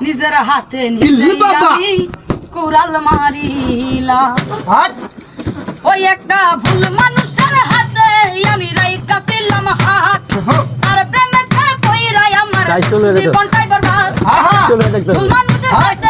নিজের হাতে আমি কুড়াল মারিলাম ওই একটা ভুল মানুষের হাতে আমি রাইকা ছিলাম হাত আর প্রেমের কইরাই আমার জীবনটাই বরবাদ ভুল মানুষের হাতে